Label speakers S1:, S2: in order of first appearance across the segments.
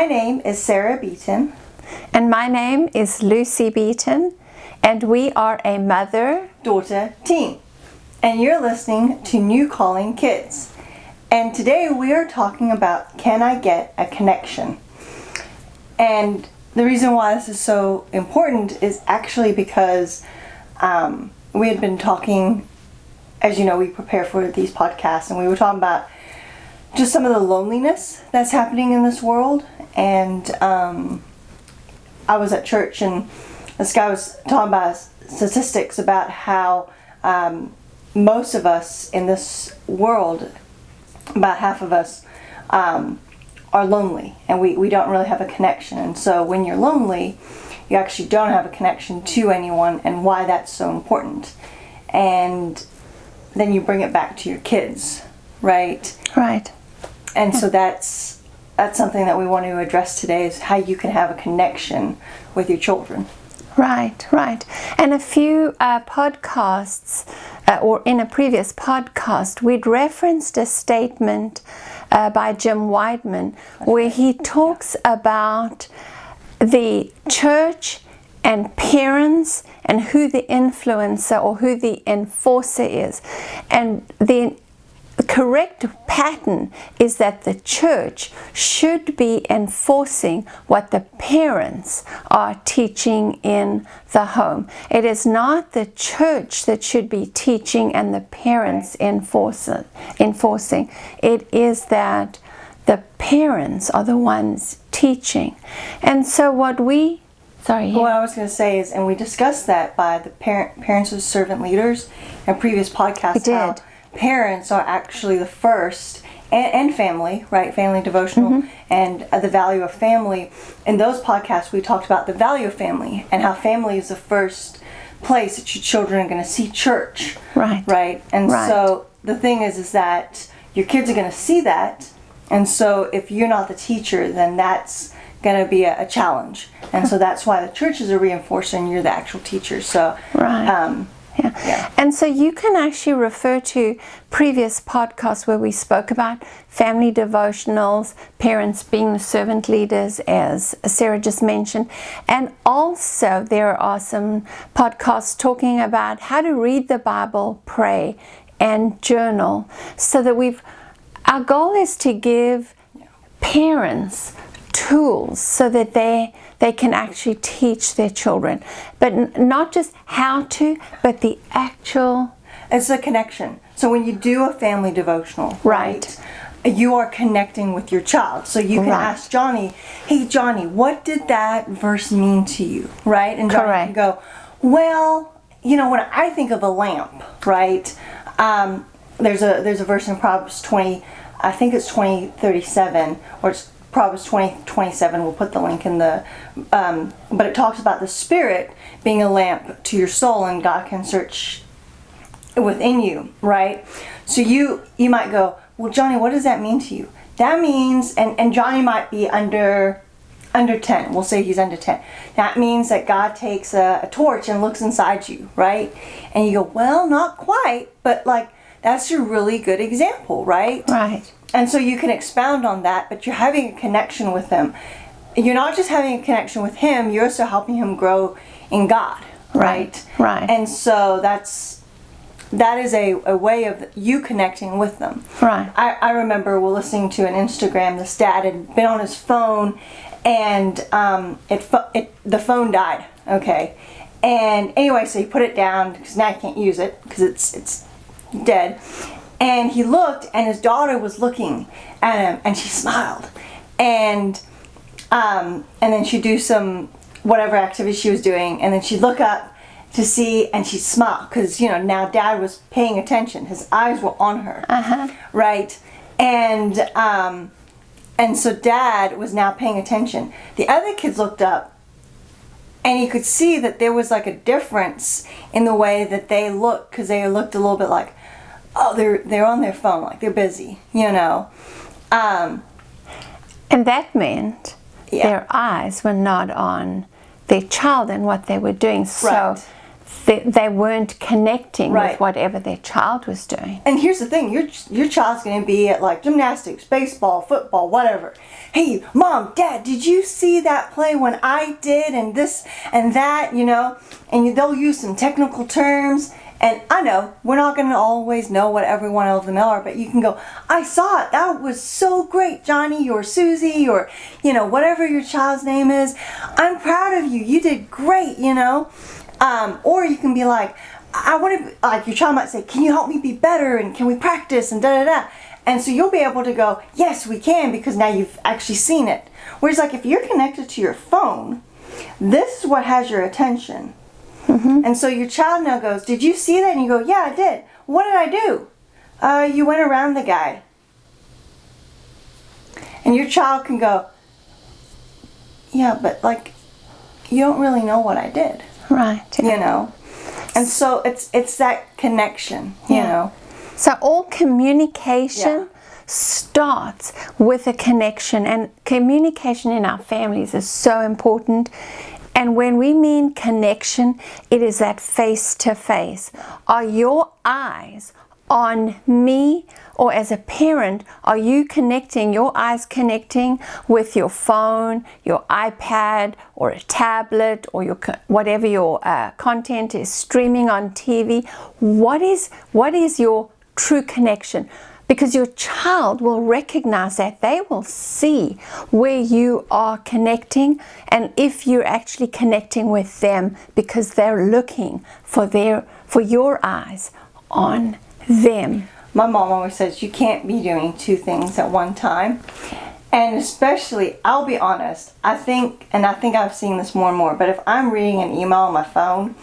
S1: My name is Sarah Beaton.
S2: And my name is Lucy Beaton, and we are a mother-daughter
S1: team. And you're listening to New Calling Kids. And today we are talking about, can I get a connection? And the reason why this is so important is actually because we had been talking, as you know, we prepare for these podcasts, and we were talking about just some of the loneliness that's happening in this world. And I was at church, and this guy was talking about statistics about how most of us in this world, about half of us, are lonely, and we don't really have a connection. And so when you're lonely, you actually don't have a connection to anyone, and why that's so important. And then you bring it back to your kids, right?
S2: Right.
S1: And so that's something that we want to address today, is how you can have a connection with your children.
S2: Right. And a few podcasts, or in a previous podcast, we'd referenced a statement by Jim Weidman where he talks about the church and parents and who the influencer or who the enforcer is. And the correct pattern is that the church should be enforcing what the parents are teaching in the home. It is not the church that should be teaching and the parents enforcing. It is that the parents are the ones teaching. And so what I was
S1: going to say is, and we discussed that by the parents as servant leaders in previous podcasts.
S2: We did.
S1: How parents are actually the first, and family, right? Family devotional, and the value of family. In those podcasts, we talked about the value of family and how family is the first place that your children are going to see church. Right? And so the thing is that your kids are going to see that. And so if you're not the teacher, then that's going to be a challenge. And so that's why the churches are reinforcing you're the actual teacher. So,
S2: Yeah. And so you can actually refer to previous podcasts where we spoke about family devotionals, parents being the servant leaders, as Sarah just mentioned. And also there are some podcasts talking about how to read the Bible, pray, and journal. So that our goal is to give parents tools so that they can actually teach their children, but not just how to, but the actual.
S1: It's a connection. So when you do a family devotional, right, you are connecting with your child. So you can ask Johnny, hey Johnny, what did that verse mean to you, right? And Johnny can go, well, when I think of a lamp, right, there's a verse in Proverbs 20, I think it's 20:37, or it's Proverbs 20:27. We'll put the link in the, but it talks about the Spirit being a lamp to your soul, and God can search within you, right? So you might go, well, Johnny, what does that mean to you? That means, and Johnny might be under 10. We'll say he's under 10. That means that God takes a torch and looks inside you, right? And you go, well, not quite, but that's a really good example, right?
S2: Right.
S1: And so you can expound on that, but you're having a connection with him. You're not just having a connection with him, you're also helping him grow in God, right?
S2: Right.
S1: And so that is a way of you connecting with them.
S2: Right.
S1: I remember listening to an Instagram, this dad had been on his phone, and the phone died, okay? And anyway, so he put it down, because now he can't use it, because it's dead. And he looked, and his daughter was looking at him, and she smiled. And then she'd do some whatever activity she was doing, and then she'd look up to see, and she'd smile, because now Dad was paying attention. His eyes were on her, right? And so Dad was now paying attention. The other kids looked up, and you could see that there was a difference in the way that they looked, because they looked a little bit like, oh, they're on their phone, they're busy,
S2: And that meant their eyes were not on their child and what they were doing. So they weren't connecting
S1: Right.
S2: with whatever their child was doing.
S1: And here's the thing, your child's going to be at like gymnastics, baseball, football, whatever. Hey, Mom, Dad, did you see that play when I did and this and that, you know? And they'll use some technical terms. And I know we're not going to always know what every one of them are, but you can go, I saw it. That was so great, Johnny or Susie or, you know, whatever your child's name is. I'm proud of you. You did great, you know. Or you can be like, I want to, like your child might say, can you help me be better and can we practice and da-da-da. And so you'll be able to go, yes, we can, because now you've actually seen it. Whereas like if you're connected to your phone, this is what has your attention. Mm-hmm. And so your child now goes, did you see that? And you go, yeah, I did. What did I do? You went around the guy. And your child can go, yeah, but like, you don't really know what I did.
S2: Right.
S1: You know? And so it's that connection, you know?
S2: So all communication starts with a connection, and communication in our families is so important. And when we mean connection, it is that face-to-face. Are your eyes on me, or as a parent, are you connecting, your eyes connecting with your phone, your iPad, or a tablet, or your whatever your content is streaming on TV? What is your true connection? Because your child will recognize that. They will see where you are connecting, and if you're actually connecting with them, because they're looking for your eyes on them.
S1: My mom always says you can't be doing two things at one time. And especially, I'll be honest, I think I've seen this more and more, but if I'm reading an email on my phone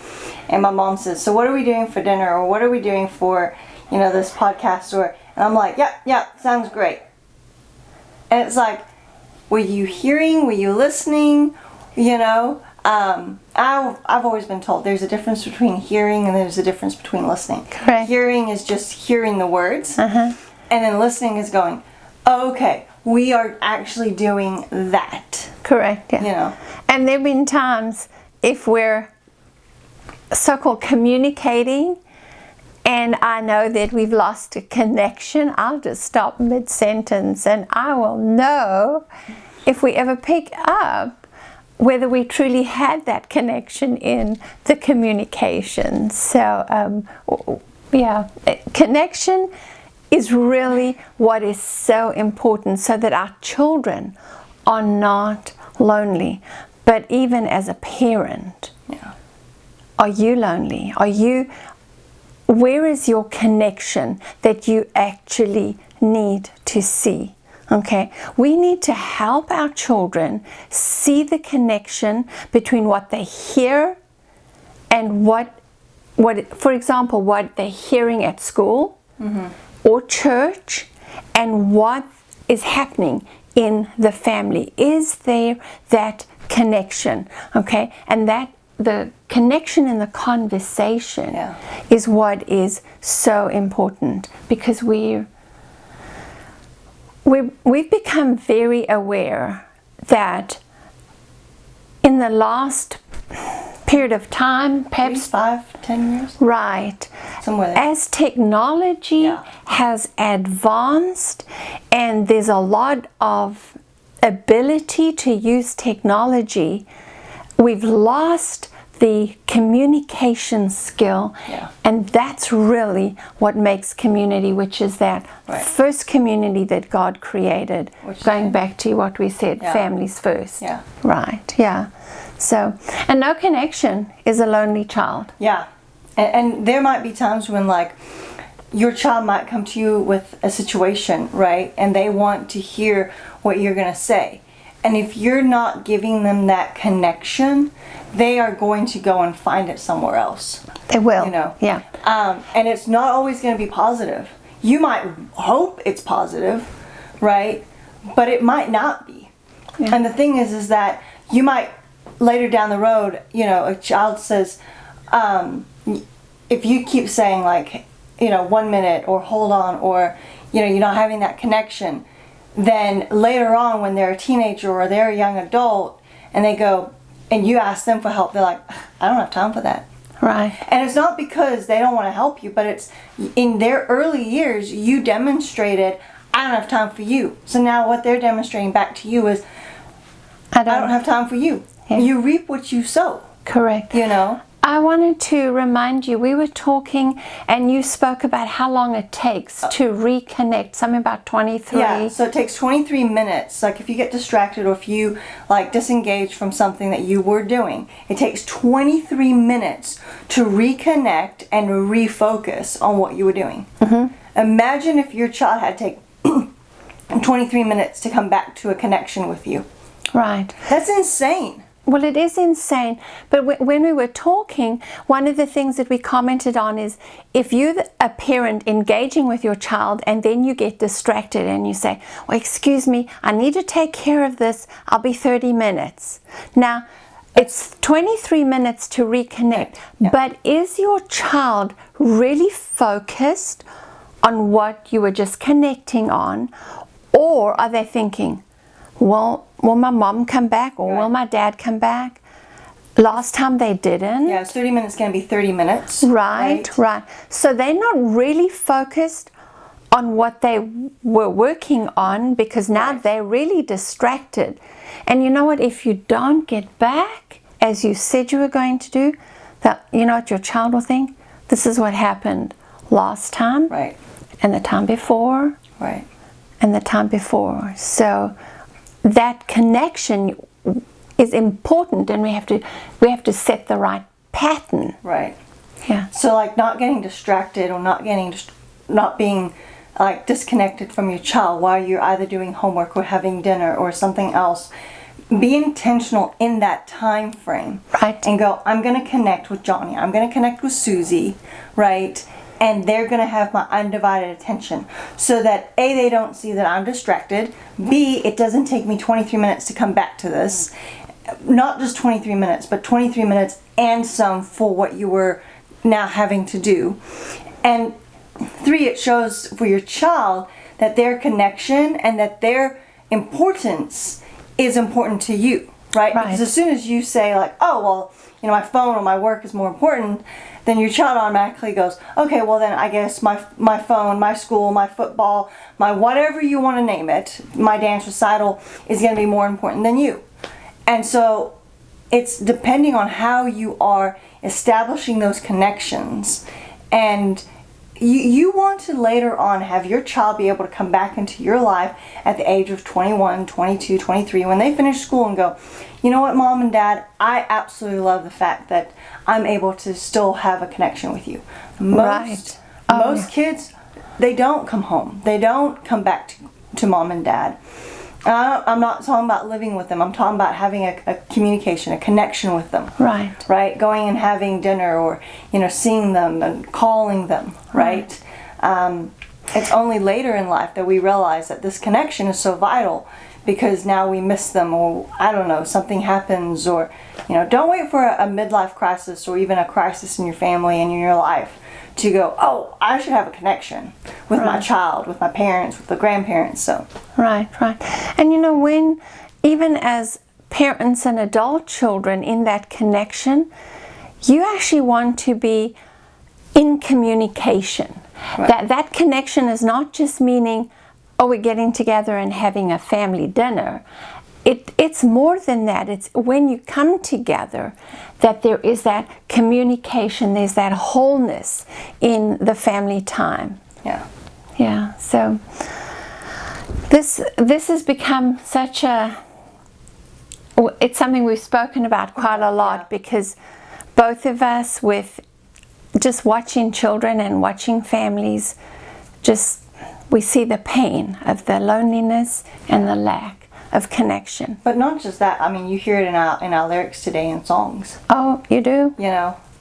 S1: and my mom says, so what are we doing for dinner, or what are we doing for, you know, this podcast, or, and I'm like, yep, sounds great. And it's like, were you hearing, were you listening, you know? I've always been told there's a difference between hearing and there's a difference between listening.
S2: Correct.
S1: Hearing is just hearing the words, and then listening is going, oh, okay, we are actually doing that.
S2: Correct, yeah.
S1: You know?
S2: And there have been times if we're so-called communicating and I know that we've lost a connection, I'll just stop mid-sentence and I will know if we ever pick up whether we truly had that connection in the communication. So, connection is really what is so important, so that our children are not lonely. But even as a parent, are you lonely? Where is your connection that you actually need to see? Okay, we need to help our children see the connection between what they hear and what for example, what they're hearing at school or church, and what is happening in the family. Is there that connection? Okay, and that the connection in the conversation is what is so important, because we've become very aware that in the last period of time, perhaps
S1: 5-10 years,
S2: right,
S1: somewhere there.
S2: As technology has advanced and there's a lot of ability to use technology, we've lost the communication skill, and that's really what makes community, which is that first community that God created, going back to what we said, families first. So, and no connection is a lonely child.
S1: And there might be times when, like, your child might come to you with a situation, right, and they want to hear what you're going to say. And if you're not giving them that connection, they are going to go and find it somewhere else.
S2: They will.
S1: You know? And it's not always going to be positive. You might hope it's positive, right? But it might not be. And the thing is that you might, later down the road, you know, a child says, if you keep saying, like, you know, 1 minute, or hold on, or, you know, you're not having that connection, then later on when they're a teenager or they're a young adult and they go and you ask them for help, they're like, I don't have time for that.
S2: Right.
S1: And it's not because they don't want to help you, but it's in their early years, you demonstrated, I don't have time for you. So now what they're demonstrating back to you is, I don't have time for you.
S2: Yeah.
S1: You reap what you sow.
S2: Correct.
S1: You know?
S2: I wanted to remind you, we were talking and you spoke about how long it takes to reconnect, something about 23.
S1: Yeah, so it takes 23 minutes. Like if you get distracted or if you like disengage from something that you were doing, it takes 23 minutes to reconnect and refocus on what you were doing. Mm-hmm. Imagine if your child had to take 23 minutes to come back to a connection with you.
S2: Right.
S1: That's insane.
S2: Well, it is insane. But when we were talking, one of the things that we commented on is if you're a parent engaging with your child and then you get distracted and you say, well, excuse me, I need to take care of this. I'll be 30 minutes. Now, it's 23 minutes to reconnect.
S1: Yeah.
S2: But is your child really focused on what you were just connecting on? Or are they thinking, well, will my mom come back or will my dad come back? Last time they didn't.
S1: Yeah, it's 30 minutes going to be 30 minutes.
S2: Right. So they're not really focused on what they were working on because now they're really distracted. And you know what? If you don't get back as you said you were going to do, that you know what your child will think? This is what happened last time.
S1: Right.
S2: And the time before.
S1: Right.
S2: And the time before. So that connection is important, and we have to set the right pattern.
S1: Right.
S2: Yeah.
S1: So like not getting distracted or not being like disconnected from your child while you're either doing homework or having dinner or something else. Be intentional in that time frame.
S2: Right.
S1: And go, I'm going to connect with Johnny. I'm going to connect with Susie, right? And they're going to have my undivided attention so that A, they don't see that I'm distracted. B, it doesn't take me 23 minutes to come back to this. Not just 23 minutes, but 23 minutes and some for what you were now having to do. And 3, it shows for your child that their connection and that their importance is important to you, right? Because as soon as you say like, oh, well, you know, my phone or my work is more important, then your child automatically goes, okay, well then I guess my phone, my school, my football, my whatever you want to name it, my dance recital is going to be more important than you. And so it's depending on how you are establishing those connections. And you want to later on have your child be able to come back into your life at the age of 21, 22, 23, when they finish school and go, you know what, Mom and Dad, I absolutely love the fact that I'm able to still have a connection with you. Most kids, they don't come home. They don't come back to Mom and Dad. I'm not talking about living with them. I'm talking about having a communication, a connection with them. Right. Going and having dinner, or seeing them and calling them. Right. It's only later in life that we realize that this connection is so vital, because now we miss them, or I don't know, something happens, or don't wait for a midlife crisis or even a crisis in your family and in your life to go, oh, I should have a connection with my child, with my parents, with the grandparents. So
S2: right. And when even as parents and adult children in that connection, you actually want to be in communication. That connection is not just meaning, oh, we're getting together and having a family dinner. It's more than that. It's when you come together that there is that communication, there's that wholeness in the family time. Yeah. So this has become such it's something we've spoken about quite a lot, because both of us, with just watching children and watching families, we see the pain of the loneliness and the lack of connection.
S1: But not just that. I mean, you hear it in our lyrics today in songs.
S2: Oh, you do?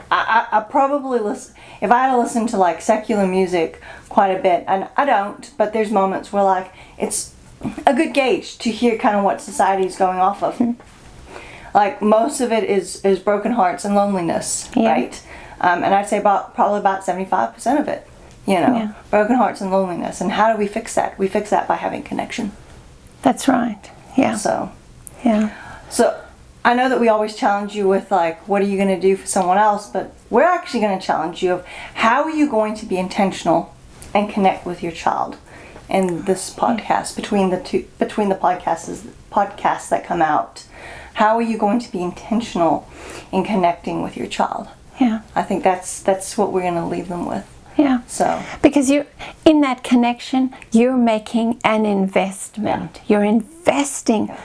S1: I probably listen, if I had to listen to like secular music quite a bit, and I don't, but there's moments where like it's a good gauge to hear kind of what society is going off of. Like most of it is broken hearts and loneliness, right? And I'd say probably about 75% of it, broken hearts and loneliness. And how do we fix that? We fix that by having connection.
S2: That's right. Yeah.
S1: So I know that we always challenge you with like, what are you going to do for someone else? But we're actually going to challenge you of how are you going to be intentional and connect with your child in this podcast, between the podcasts that come out. How are you going to be intentional in connecting with your child?
S2: Yeah.
S1: I think that's what we're going to leave them with.
S2: Yeah.
S1: So
S2: because you, in that connection, you're making an investment.
S1: Yeah.
S2: You're investing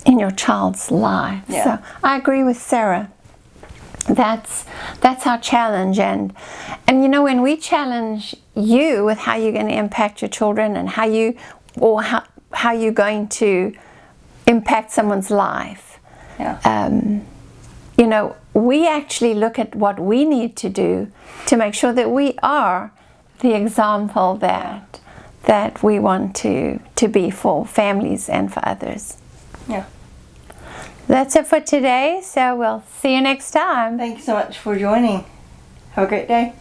S2: in your child's life.
S1: Yeah.
S2: So I agree with Sarah. That's our challenge, and you know, when we challenge you with how you're going to impact your children and how you're going to impact someone's life.
S1: Yeah.
S2: You know, we actually look at what we need to do to make sure that we are the example that we want to be for families and for others.
S1: Yeah.
S2: That's it for today, so we'll see you next time.
S1: Thank you so much for joining. Have a great day.